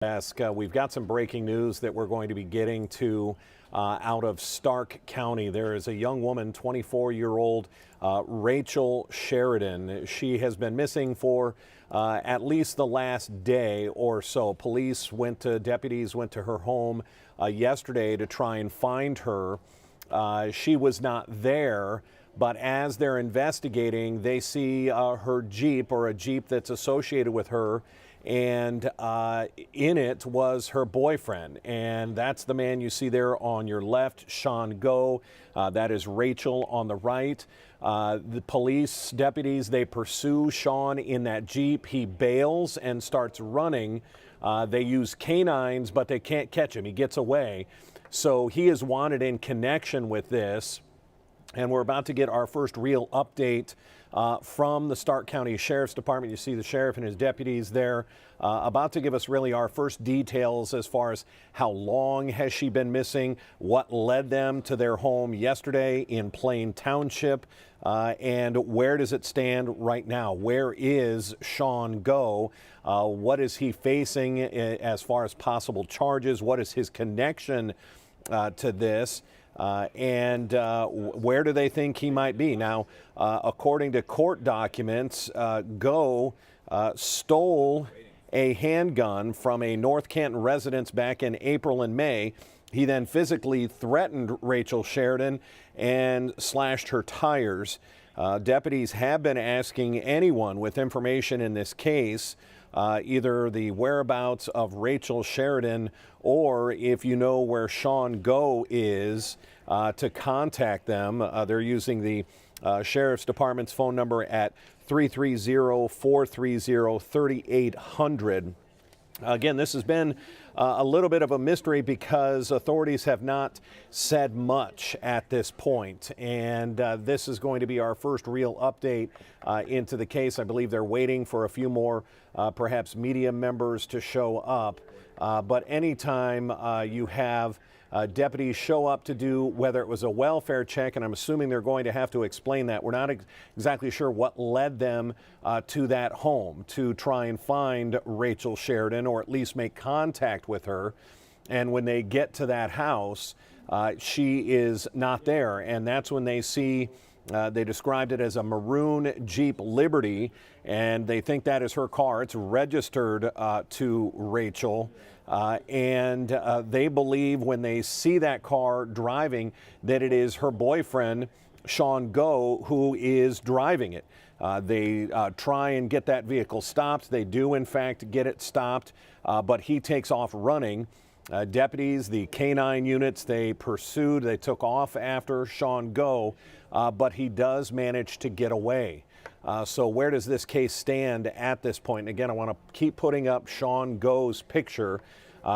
We've got some breaking news that we're going to be getting to out of Stark County. There is a young woman, 24-year-old Rachel Sheridan. She has been missing for at least the last day or so. Deputies went to her home yesterday to try and find her. She was not there, but as they're investigating, they see her Jeep, or a Jeep that's associated with her, and in it was her boyfriend, and that's the man you see there on your left, Sean Go. That is Rachel on the right. The police deputies, they pursue Sean in that Jeep. He bails and starts running. They use canines, but they can't catch him. He gets away. So he is wanted in connection with this. And we're about to get our first real update from the Stark County Sheriff's Department. You see the sheriff and his deputies there about to give us really our first details as far as how long has she been missing, what led them to their home yesterday in Plain Township, and where does it stand right now? Where is Sean Go? What is he facing as far as possible charges? What is his connection to this? And where do they think he might be? Now, according to court documents, Go stole a handgun from a North Canton residence back in April and May. He then physically threatened Rachel Sheridan and slashed her tires. Deputies have been asking anyone with information in this case, either the whereabouts of Rachel Sheridan or if you know where Sean Go is, to contact them. They're using the Sheriff's Department's phone number at 330-430-3800. Again, this has been a little bit of a mystery because authorities have not said much at this point. And this is going to be our first real update into the case. I believe they're waiting for a few more, perhaps media members to show up. But anytime you have deputies show up to do, whether it was a welfare check, and I'm assuming they're going to have to explain that. We're not exactly sure what led them to that home to try and find Rachel Sheridan, or at least make contact with her. And when they get to that house, she is not there. And that's when they see, they described it as a maroon Jeep Liberty, and they think that is her car. It's registered to Rachel. And they believe when they see that car driving that it is her boyfriend, Sean Go, who is driving it. They try and get that vehicle stopped. They do, in fact, get it stopped, but he takes off running. Deputies, the canine units, they pursued, they took off after Sean Go, but he does manage to get away. So where does this case stand at this point? And again, I want to keep putting up Sean Go's picture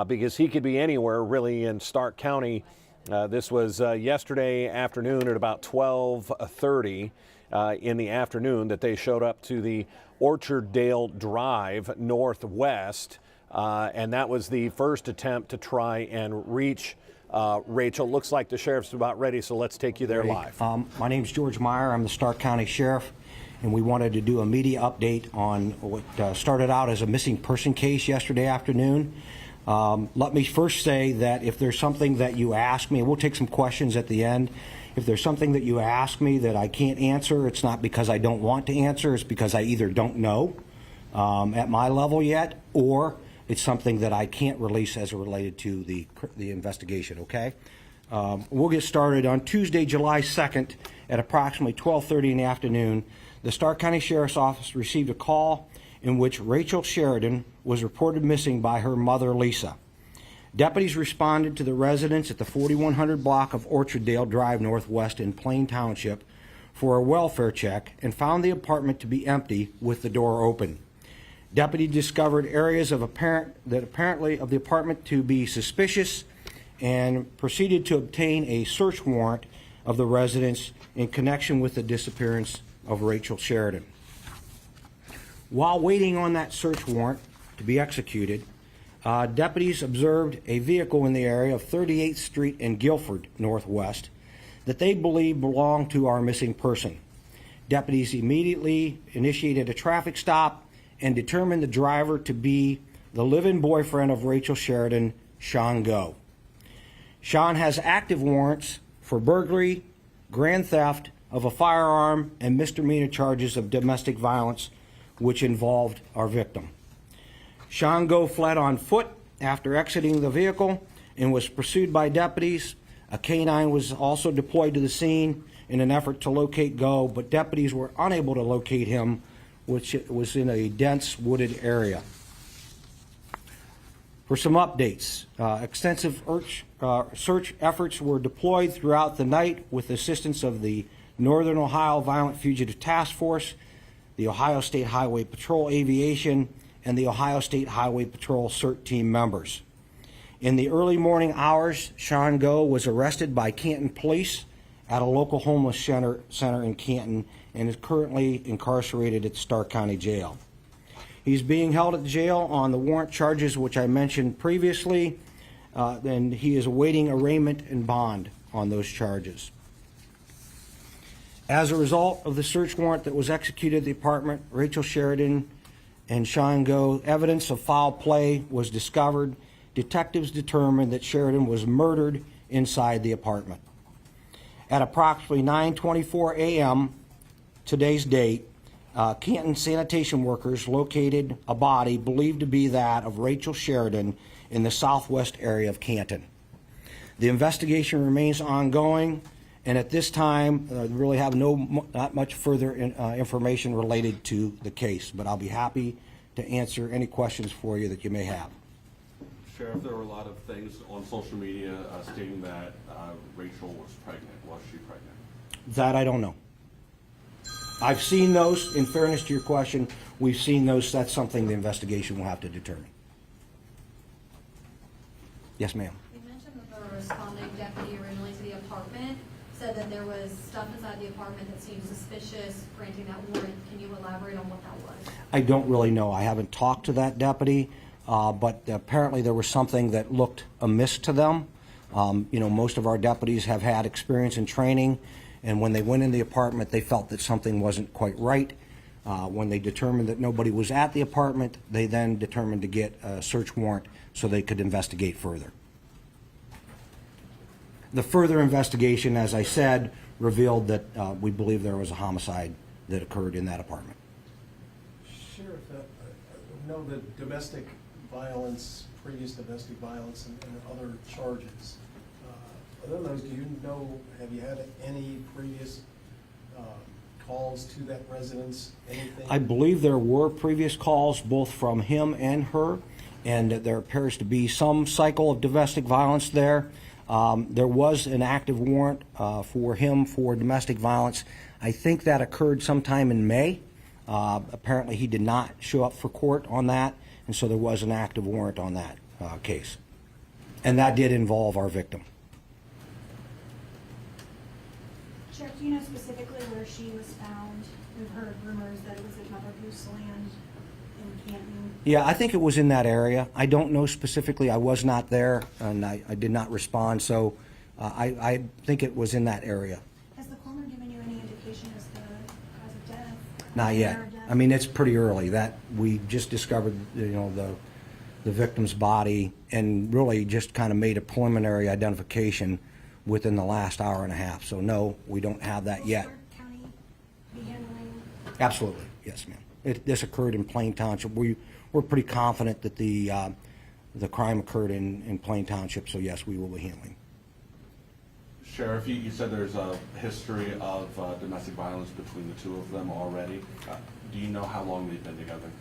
because he could be anywhere really in Stark County. This was yesterday afternoon at about 12:30 in the afternoon that they showed up to the Orcharddale Drive Northwest. And that was the first attempt to try and reach Rachel. Looks like the sheriff's about ready, so let's take you there live. My name's George Meyer. I'm the Stark County Sheriff, and we wanted to do a media update on what started out as a missing person case yesterday afternoon. Let me first say that if there's something that you ask me, we'll take some questions at the end. If there's something that you ask me that I can't answer, it's not because I don't want to answer, it's because I either don't know at my level yet, or it's something that I can't release as related to the investigation, okay? We'll get started. On Tuesday, July 2nd at approximately 12:30 in the afternoon, the Stark County Sheriff's Office received a call in which Rachel Sheridan was reported missing by her mother, Lisa. Deputies responded to the residence at the 4100 block of Orcharddale Drive Northwest in Plain Township for a welfare check and found the apartment to be empty with the door open. Deputy discovered areas of the apartment to be suspicious and proceeded to obtain a search warrant of the residence in connection with the disappearance of Rachel Sheridan. While waiting on that search warrant to be executed, deputies observed a vehicle in the area of 38th Street and Guilford Northwest that they believe belonged to our missing person. Deputies immediately initiated a traffic stop and determined the driver to be the live-in boyfriend of Rachel Sheridan, Sean Go. Sean has active warrants for burglary, grand theft of a firearm, and misdemeanor charges of domestic violence, which involved our victim. Sean Go fled on foot after exiting the vehicle and was pursued by deputies. A canine was also deployed to the scene in an effort to locate Go, but deputies were unable to locate him, which was in a dense wooded area. For some updates, extensive search efforts were deployed throughout the night with the assistance of the Northern Ohio Violent Fugitive Task Force, the Ohio State Highway Patrol Aviation, and the Ohio State Highway Patrol CERT team members. In the early morning hours, Sean Go was arrested by Canton Police at a local homeless center in Canton and is currently incarcerated at Stark County Jail. He's being held at the jail on the warrant charges which I mentioned previously, and he is awaiting arraignment and bond on those charges. As a result of the search warrant that was executed at the apartment, Rachel Sheridan and Sean Go, evidence of foul play was discovered. Detectives determined that Sheridan was murdered inside the apartment. At approximately 9:24 a.m. today's date, Canton sanitation workers located a body believed to be that of Rachel Sheridan in the southwest area of Canton. The investigation remains ongoing, and at this time, really have not much further information related to the case, but I'll be happy to answer any questions for you that you may have. Sheriff, there were a lot of things on social media stating that Rachel was pregnant. Was she pregnant? That I don't know. I've seen those. In fairness to your question, we've seen those. That's something the investigation will have to determine. Yes, ma'am. You mentioned that the responding deputy originally to the apartment said that there was stuff inside the apartment that seemed suspicious, granting that warrant. Can you elaborate on what that was? I don't really know. I haven't talked to that deputy, but apparently there was something that looked amiss to them. Most of our deputies have had experience in training, and when they went in the apartment, they felt that something wasn't quite right. When they determined that nobody was at the apartment, they then determined to get a search warrant so they could investigate further. The further investigation, as I said, revealed that we believe there was a homicide that occurred in that apartment. Sheriff, I know that domestic violence, previous domestic violence, and other charges. Other than those, do you know, have you had any previous calls to that residence, anything? I believe there were previous calls both from him and her, and there appears to be some cycle of domestic violence there. There was an active warrant for him for domestic violence. I think that occurred sometime in May. Apparently he did not show up for court on that, and so there was an active warrant on that case. And that did involve our victim. Sheriff, do you know specifically where she was found? We've heard rumors that it was at Mother Goose Land in Canton. Yeah, I think it was in that area. I don't know specifically. I was not there, and I did not respond, so I think it was in that area. Has the coroner given you any indication as to cause of death? Not yet. Manner of death? I mean, it's pretty early. That we just discovered, the victim's body, and really just kind of made a preliminary identification within the last hour and a half. So no, we don't have that Will yet. Stark County be handling? Absolutely, yes, ma'am. This occurred in Plain Township. We're pretty confident that the crime occurred in Plain Township. So yes, we will be handling. Sheriff, you said there's a history of domestic violence between the two of them already. Do you know how long they've been together?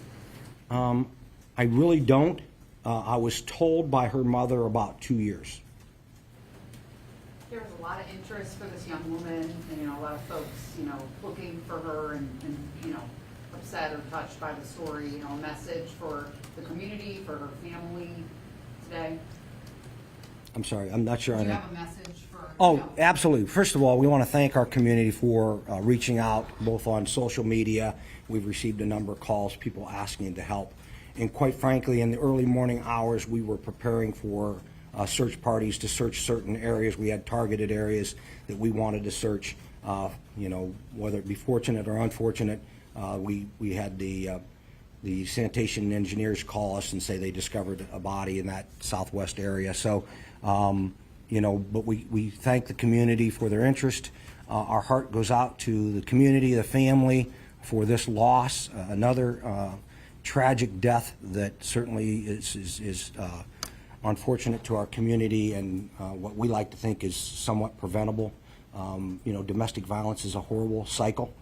I really don't. I was told by her mother about 2 years. There was a lot of interest for this young woman, and a lot of folks, looking for her and upset or touched by the story. A message for the community, for her family today. I'm sorry, I'm not sure. Do you I have a message for? Oh, absolutely. First of all, we want to thank our community for reaching out, both on social media. We've received a number of calls, people asking to help. And quite frankly, in the early morning hours, we were preparing for search parties to search certain areas. We had targeted areas that we wanted to search, whether it be fortunate or unfortunate. We had the the sanitation engineers call us and say they discovered a body in that southwest area. So, you know, but we thank the community for their interest. Our heart goes out to the community, the family, for this loss, another tragic death that certainly is unfortunate to our community, and what we like to think is somewhat preventable. You know, domestic violence is a horrible cycle,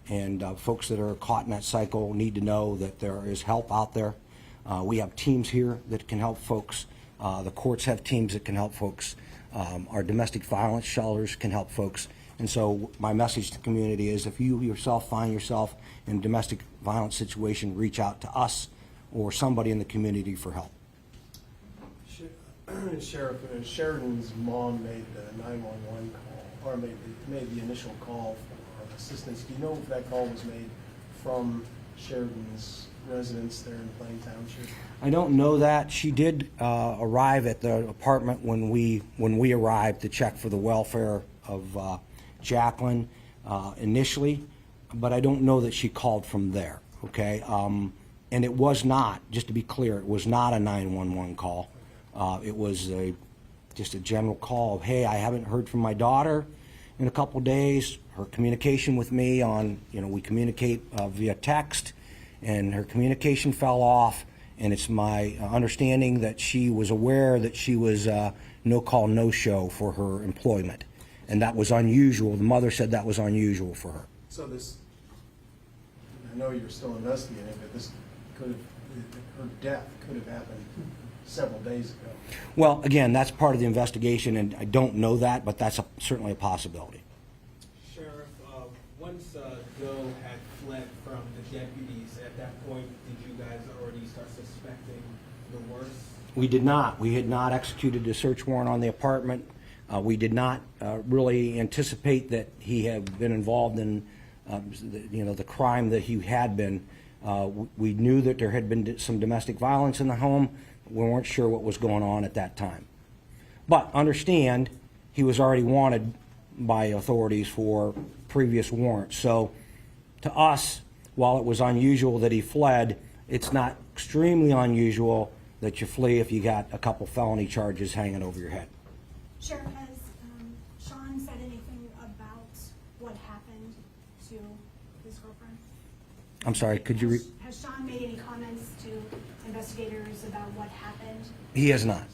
and folks that are caught in that cycle need to know that there is help out there. We have teams here that can help folks. The courts have teams that can help folks. Our domestic violence shelters can help folks. And so my message to the community is, if you yourself find yourself in a domestic violence situation, reach out to us or somebody in the community for help. Sheriff, Sheridan's mom made the 911 call, or made the initial call for assistance. Do you know if that call was made from Sheridan's residence there in Plain Township? I don't know that. She did arrive at the apartment when we arrived to check for the welfare of Jacqueline initially, but I don't know that she called from there, okay? And it was not, just to be clear, it was not a 911 call. It was just a general call of, hey, I haven't heard from my daughter in a couple days. Her communication with me on, you know, we communicate via text, and her communication fell off, and it's my understanding that she was aware that she was no call, no show for her employment. And that was unusual. The mother said that was unusual for her. So this, I know you're still investigating, but this could have, her death could have happened several days ago. Well, again, that's part of the investigation, and I don't know that, but that's certainly a possibility. Sheriff, once Joe had fled from the deputies, at that point, did you guys already start suspecting the worst? We did not. We had not executed a search warrant on the apartment. We did not really anticipate that he had been involved in, the crime that he had been. We knew that there had been some domestic violence in the home. We weren't sure what was going on at that time. But understand, he was already wanted by authorities for previous warrants. So to us, while it was unusual that he fled, it's not extremely unusual that you flee if you got a couple felony charges hanging over your head. Sheriff, has Sean said anything about what happened to his girlfriend? I'm sorry, could you Has Sean made any comments to investigators about what happened? He has not.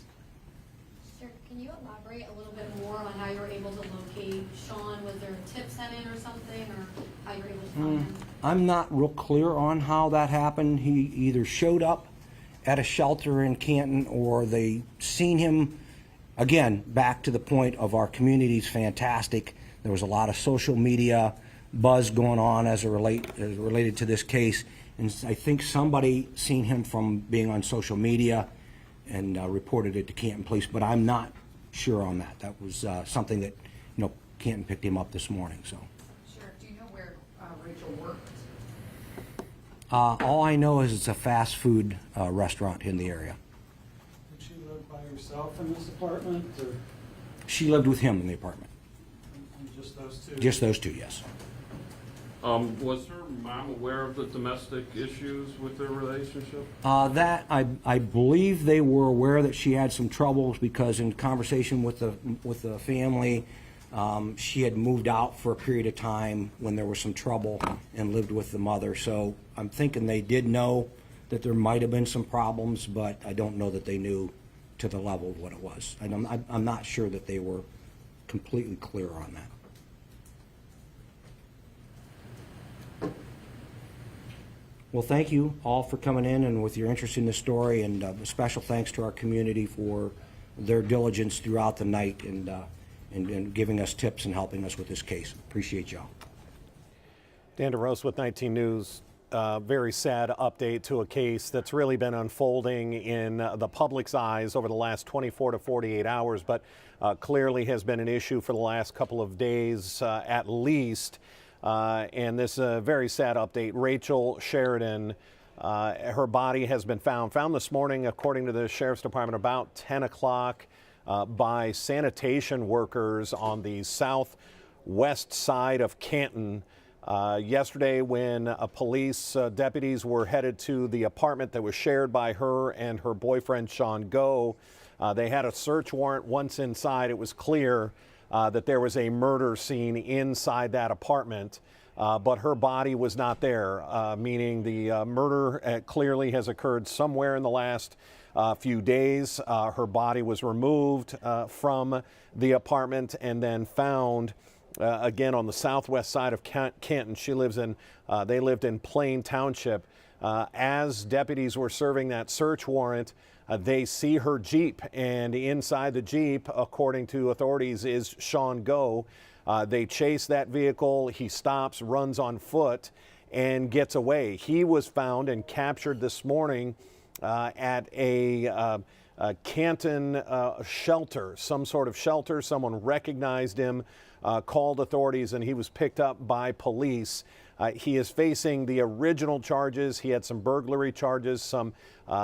Sheriff, can you elaborate a little bit more on how you were able to locate Sean? Was there a tip sent in or something, or how you were able to find him? I'm not real clear on how that happened. He either showed up at a shelter in Canton, or they seen him. Again, back to the point of our community's fantastic. There was a lot of social media buzz going on as related to this case, and I think somebody seen him from being on social media and reported it to Canton Police, but I'm not sure on that. That was something that, Canton picked him up this morning. So, Sheriff, do you know where Rachel worked? all I know is it's a fast food restaurant in the area. Did she live by herself in this apartment, or She lived with him in the apartment. just those two? Just those two, yes. Was her mom aware of the domestic issues with their relationship? That I believe they were aware that she had some troubles, because in conversation with the family, she had moved out for a period of time when there was some trouble and lived with the mother. So I'm thinking they did know that there might have been some problems, but I don't know that they knew to the level of what it was. I'm not sure that they were completely clear on that. Well, thank you all for coming in and with your interest in this story, and a special thanks to our community for their diligence throughout the night and giving us tips and helping us with this case. Appreciate y'all. Dan DeRose with 19 News. Very sad update to a case that's really been unfolding in the public's eyes over the last 24 to 48 hours, but clearly has been an issue for the last couple of days at least. And this very sad update. Rachel Sheridan, her body has been found this morning, according to the Sheriff's Department, about 10 o'clock by sanitation workers on the southwest side of Canton. Yesterday, when police deputies were headed to the apartment that was shared by her and her boyfriend, Sean Go, they had a search warrant. Once inside, it was clear that there was a murder scene inside that apartment, but her body was not there, meaning the murder clearly has occurred somewhere in the last few days. Her body was removed from the apartment and then found again on the southwest side of Canton. They lived in Plain Township. As deputies were serving that search warrant, they see her Jeep, and inside the Jeep, according to authorities, is Sean Go. They chase that vehicle. He stops, runs on foot, and gets away. He was found and captured this morning at a Canton shelter, some sort of shelter. Someone recognized him, called authorities, and he was picked up by police. He is facing the original charges. He had some burglary charges, some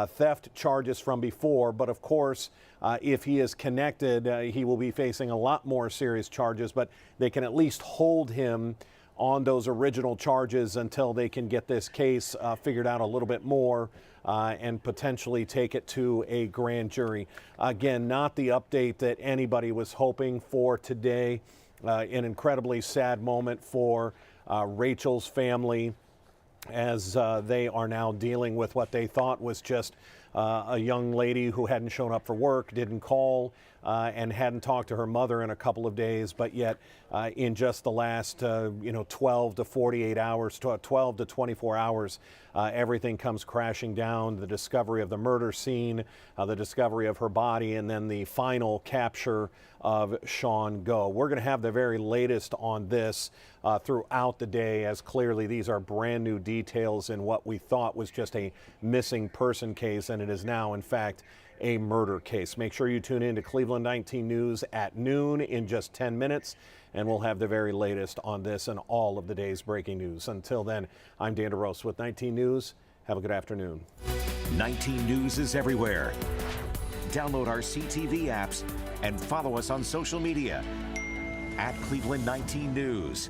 theft charges from before, but of course, if he is connected, he will be facing a lot more serious charges, but they can at least hold him on those original charges until they can get this case figured out a little bit more and potentially take it to a grand jury. Again, not the update that anybody was hoping for today. An incredibly sad moment for Rachel's family as they are now dealing with what they thought was just a young lady who hadn't shown up for work, didn't call, and hadn't talked to her mother in a couple of days, but yet in just the last 12 to 48 hours, 12 to 24 hours, everything comes crashing down. The discovery of the murder scene, the discovery of her body, and then the final capture of Sean Go. We're going to have the very latest on this throughout the day, as clearly these are brand new details in what we thought was just a missing person case, and it is now, in fact, a murder case. Make sure you tune in to Cleveland 19 News at noon in just 10 minutes, and we'll have the very latest on this and all of the day's breaking news. Until then, I'm Dan DeRosa with 19 News. Have a good afternoon. 19 News is everywhere. Download our CTV apps and follow us on social media at Cleveland 19 News.